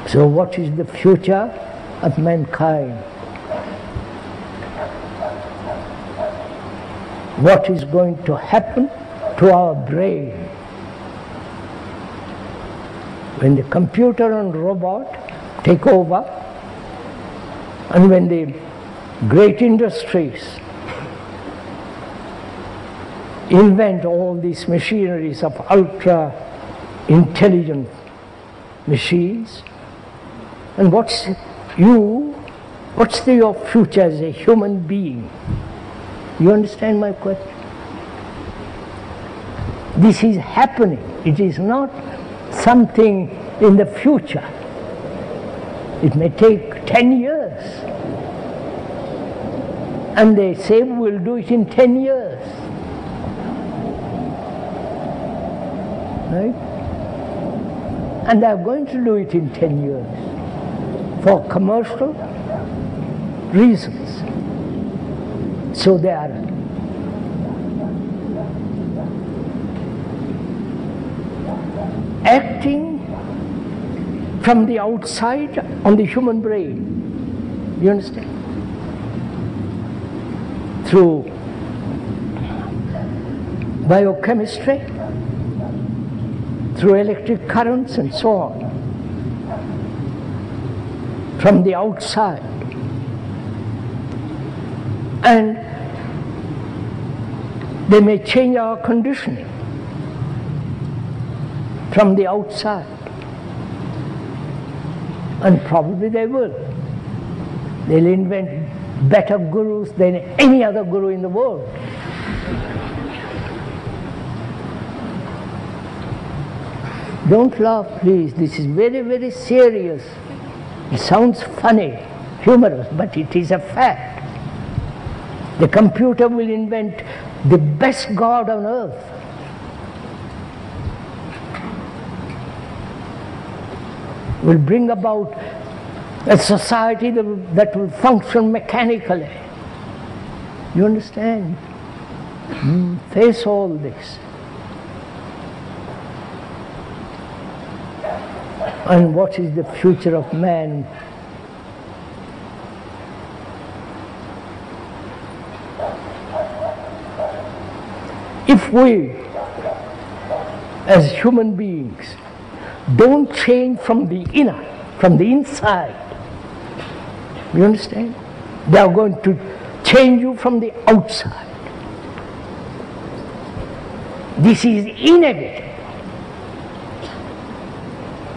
So what is the future of mankind? What is going to happen to our brain when the computer and robot take over, and when the great industries invent all these machineries of ultra-intelligent machines? And what's your future as a human being? You understand my question? This is happening. It is not something in the future. It may take 10 years. And they say we'll do it in 10 years. Right? And they're going to do it in 10 years for commercial reasons. So they are acting from the outside on the human brain. You understand? Through biochemistry, through electric currents and so on, from the outside. And they may change our conditioning from the outside. And probably they will. They'll invent better gurus than any other guru in the world. Don't laugh, please. This is very, very serious. It sounds funny, humorous, but it is a fact. The computer will invent the best God on earth. Will bring about a society that will function mechanically. You understand? Face all this. And what is the future of man? If we, as human beings, don't change from the inner, from the inside, you understand? They are going to change you from the outside. This is inevitable.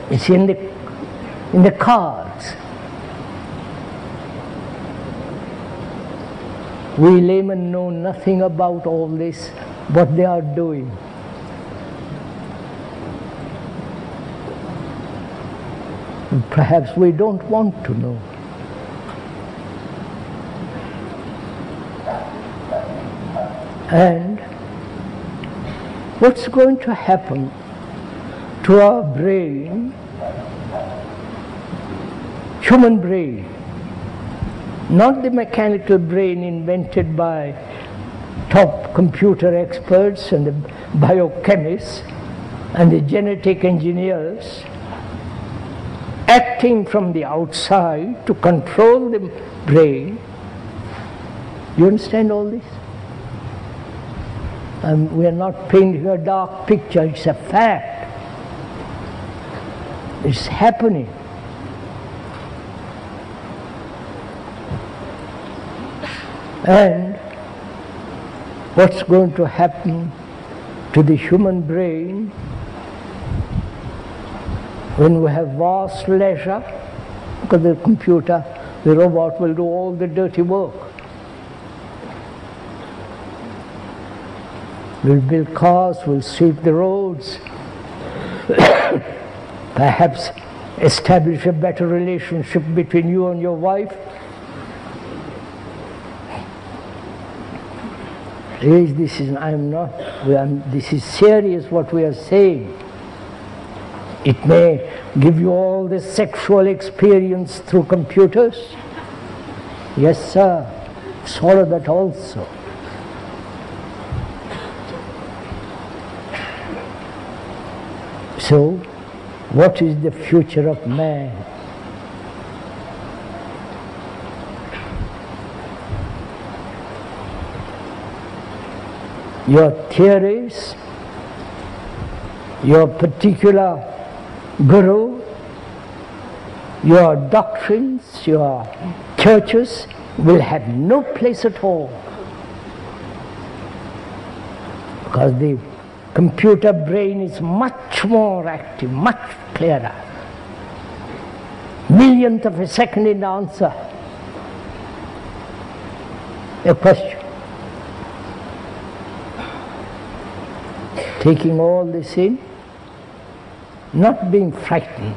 It's in the cards. We laymen know nothing about all this, what they are doing. Perhaps we don't want to know. And what's going to happen to our brain, human brain, not the mechanical brain invented by top computer experts and the biochemists and the genetic engineers, acting from the outside to control the brain. You understand all this? We are not painting a dark picture, it's a fact. It's happening. And what's going to happen to the human brain when we have vast leisure? Because the computer, the robot will do all the dirty work. We'll build cars, we'll sweep the roads, perhaps establish a better relationship between you and your wife. This is serious what we are saying. It may give you all the sexual experience through computers. Yes, sir, swallow that also. So, what is the future of man? your theories, your particular guru, your doctrines, your churches will have no place at all. Because the computer brain is much more active, much clearer. Millionth of a second in answer a question. Taking all this in, not being frightened,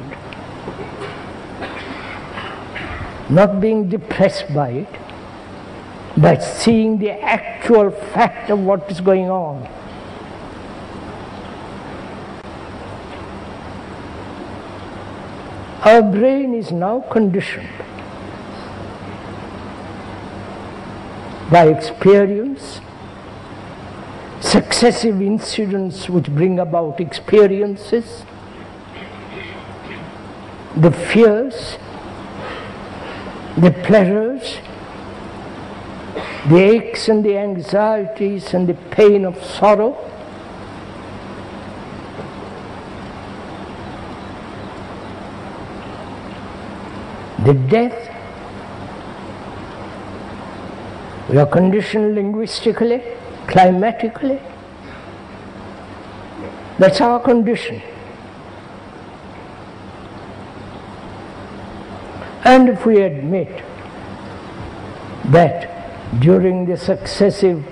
not being depressed by it, but seeing the actual fact of what is going on. Our brain is now conditioned by experience, successive incidents which bring about experiences, the fears, the pleasures, the aches and the anxieties and the pain of sorrow. The death. We are conditioned linguistically, climatically. That's our condition. And if we admit that during the successive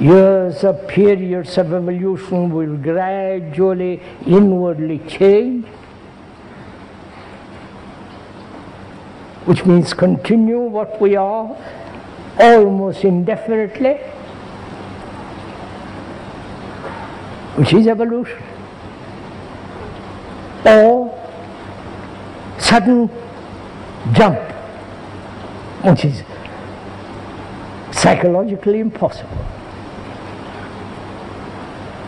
years or periods of evolution we will gradually inwardly change, which means continue what we are almost indefinitely, which is evolution, or sudden jump, which is psychologically impossible.